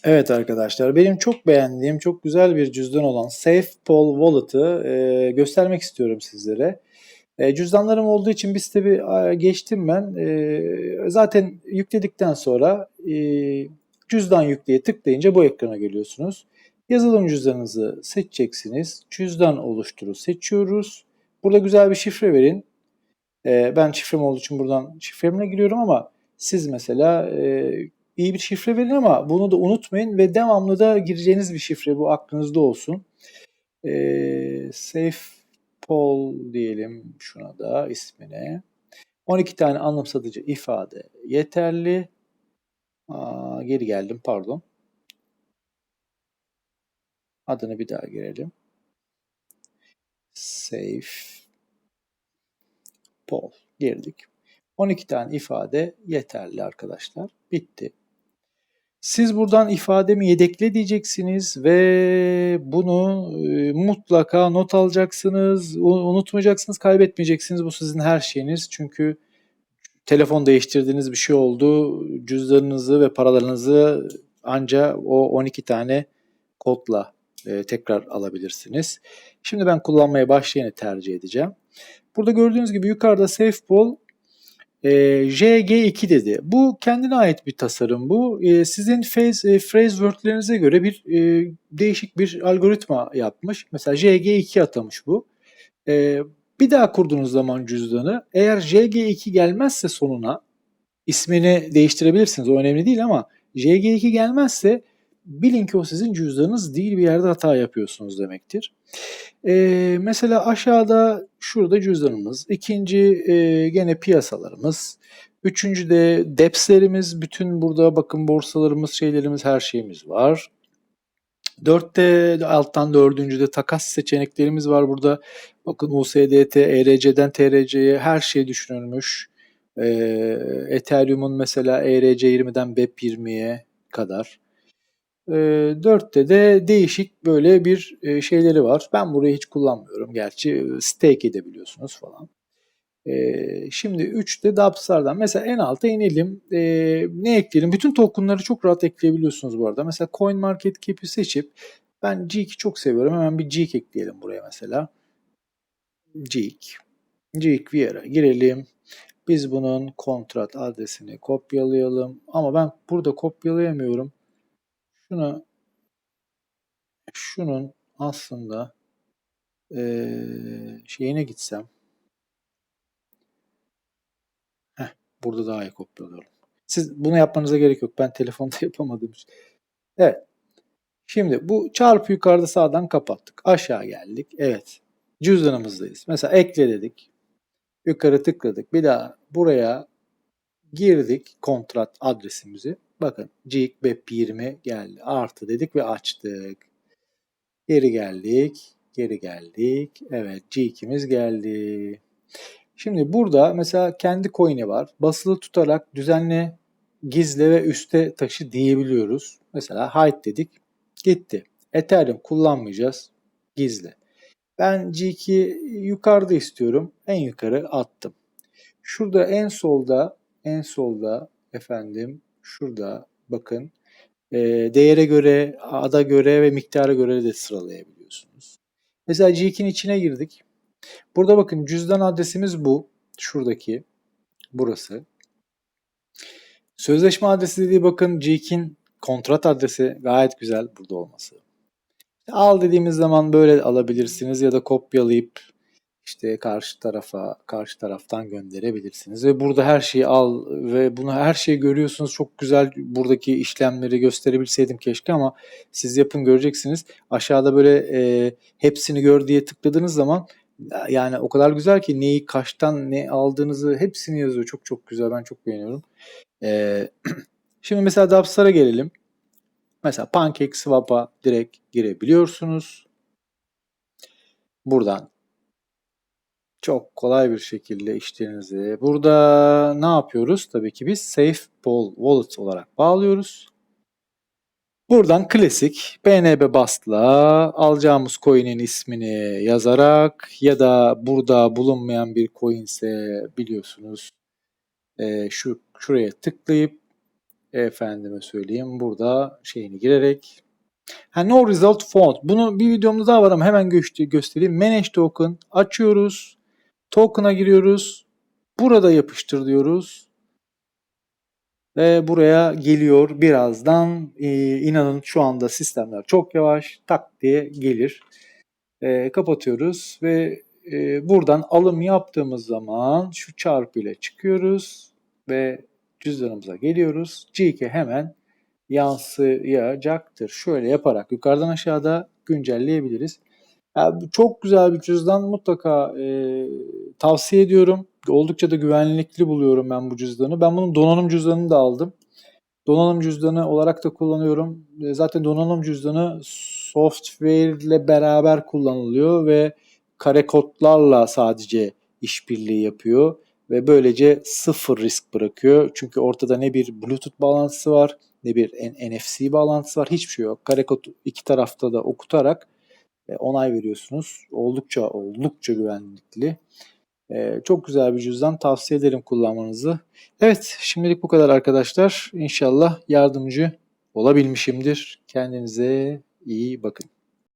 Evet arkadaşlar, benim çok beğendiğim, çok güzel bir cüzdan olan SafePol Wallet'ı göstermek istiyorum sizlere. Cüzdanlarım olduğu için bir site geçtim ben. Zaten yükledikten sonra cüzdan yükleye tıklayınca bu ekrana geliyorsunuz. Yazılım cüzdanınızı seçeceksiniz. Cüzdan oluşturu seçiyoruz. Burada güzel bir şifre verin. Ben şifrem olduğu için buradan şifremle giriyorum ama siz mesela iyi bir şifre verin ama bunu da unutmayın ve devamlı da gireceğiniz bir şifre bu aklınızda olsun. Safe Poll diyelim şuna da ismine. 12 tane anlamsatıcı ifade yeterli. Geri geldim pardon. Adını bir daha girelim. Safe Poll girdik. 12 tane ifade yeterli arkadaşlar. Bitti. Siz buradan ifademi yedekle diyeceksiniz ve bunu mutlaka not alacaksınız. Unutmayacaksınız, kaybetmeyeceksiniz. Bu sizin her şeyiniz. Çünkü telefon değiştirdiğiniz bir şey oldu. Cüzdanınızı ve paralarınızı anca o 12 tane kodla tekrar alabilirsiniz. Şimdi ben kullanmaya başlayanı tercih edeceğim. Burada gördüğünüz gibi yukarıda SafePol JG2 dedi. Bu kendine ait bir tasarım bu. Sizin phrase word'lerinize göre bir değişik bir algoritma yapmış. Mesela JG2 atamış bu. Bir daha kurduğunuz zaman cüzdanı eğer JG2 gelmezse sonuna ismini değiştirebilirsiniz. O önemli değil ama JG2 gelmezse bilin ki o sizin cüzdanınız değil, bir yerde hata yapıyorsunuz demektir. Mesela aşağıda şurada cüzdanımız. İkinci gene piyasalarımız. Üçüncü de depslerimiz. Bütün burada bakın borsalarımız, şeylerimiz, her şeyimiz var. Dörtte alttan dördüncüde takas seçeneklerimiz var burada. Bakın USDT, ERC'den TRC'ye her şey düşünülmüş. Ethereum'un mesela ERC20'den BEP20'ye kadar. 4'te de değişik böyle bir şeyleri var. Ben burayı hiç kullanmıyorum. Gerçi stake edebiliyorsunuz falan. Şimdi 3'te dAps'lardan mesela en alta inelim. Ne ekleyelim? Bütün tokenları çok rahat ekleyebiliyorsunuz bu arada. Mesela CoinMarketCap'i seçip ben Geek'i çok seviyorum. Hemen bir Geek ekleyelim buraya mesela. Geek. Geek Vieira girelim. Biz bunun kontrat adresini kopyalayalım. Ama ben burada kopyalayamıyorum. Şunun aslında şeyine gitsem. Burada daha iyi kopyalıyorum. Siz bunu yapmanıza gerek yok. Ben telefonda yapamadığım için. Evet. Şimdi bu çarpı yukarıda sağdan kapattık. Aşağı geldik. Evet. Cüzdanımızdayız. Mesela ekle dedik. Yukarı tıkladık. Bir daha buraya girdik kontrat adresimizi. Bakın GBEP20 geldi. Artı dedik ve açtık. Geri geldik. Geri geldik. Evet G2'miz geldi. Şimdi burada mesela kendi coin'i var. Basılı tutarak düzenle, gizle ve üste taşı diyebiliyoruz. Mesela hide dedik. Gitti. Ethereum kullanmayacağız. Gizle. Ben G2 yukarıda istiyorum. En yukarı attım. Şurada en solda efendim şurada bakın değere göre, ada göre ve miktara göre de sıralayabiliyorsunuz. Mesela G2'nin içine girdik. Burada bakın cüzdan adresimiz bu. Şuradaki. Burası. Sözleşme adresi dediği bakın Geek'in kontrat adresi gayet güzel burada olması. Al dediğimiz zaman böyle alabilirsiniz ya da kopyalayıp işte karşı taraftan gönderebilirsiniz. Ve burada her şeyi al ve bunu her şeyi görüyorsunuz. Çok güzel buradaki işlemleri gösterebilseydim keşke ama siz yapın göreceksiniz. Aşağıda böyle hepsini gör diye tıkladığınız zaman yani o kadar güzel ki neyi kaçtan ne aldığınızı hepsini yazıyor. Çok çok güzel. Ben çok beğeniyorum. Şimdi mesela dApps'lara gelelim. Mesela PancakeSwap'a direkt girebiliyorsunuz. Buradan çok kolay bir şekilde işlerinizi. Burada ne yapıyoruz? Tabii ki biz SafePol Wallet olarak bağlıyoruz. Buradan klasik BNB Bast'la alacağımız coin'in ismini yazarak ya da burada bulunmayan bir coin ise biliyorsunuz şuraya tıklayıp efendime söyleyeyim burada şeyini girerek no result found. Bunu bir videomda daha var ama hemen göstereyim. Manage token açıyoruz. Token'a giriyoruz. Burada yapıştır diyoruz. Ve buraya geliyor birazdan. İnanın şu anda sistemler çok yavaş. Tak diye gelir. Kapatıyoruz ve buradan alım yaptığımız zaman şu çarpı ile çıkıyoruz ve cüzdanımıza geliyoruz. GK hemen yansıyacaktır. Şöyle yaparak yukarıdan aşağıda güncelleyebiliriz. Yani çok güzel bir cüzdan, mutlaka tavsiye ediyorum. Oldukça da güvenlikli buluyorum ben bu cüzdanı. Ben bunun donanım cüzdanını da aldım. Donanım cüzdanı olarak da kullanıyorum. Zaten donanım cüzdanı software ile beraber kullanılıyor ve kare kodlarla sadece işbirliği yapıyor ve böylece sıfır risk bırakıyor. Çünkü ortada ne bir Bluetooth bağlantısı var, ne bir NFC bağlantısı var, hiçbir şey yok. Kare kod iki tarafta da okutarak onay veriyorsunuz. Oldukça güvenlikli. Çok güzel bir cüzdan, tavsiye ederim kullanmanızı. Evet, şimdilik bu kadar arkadaşlar. İnşallah yardımcı olabilmişimdir. Kendinize iyi bakın.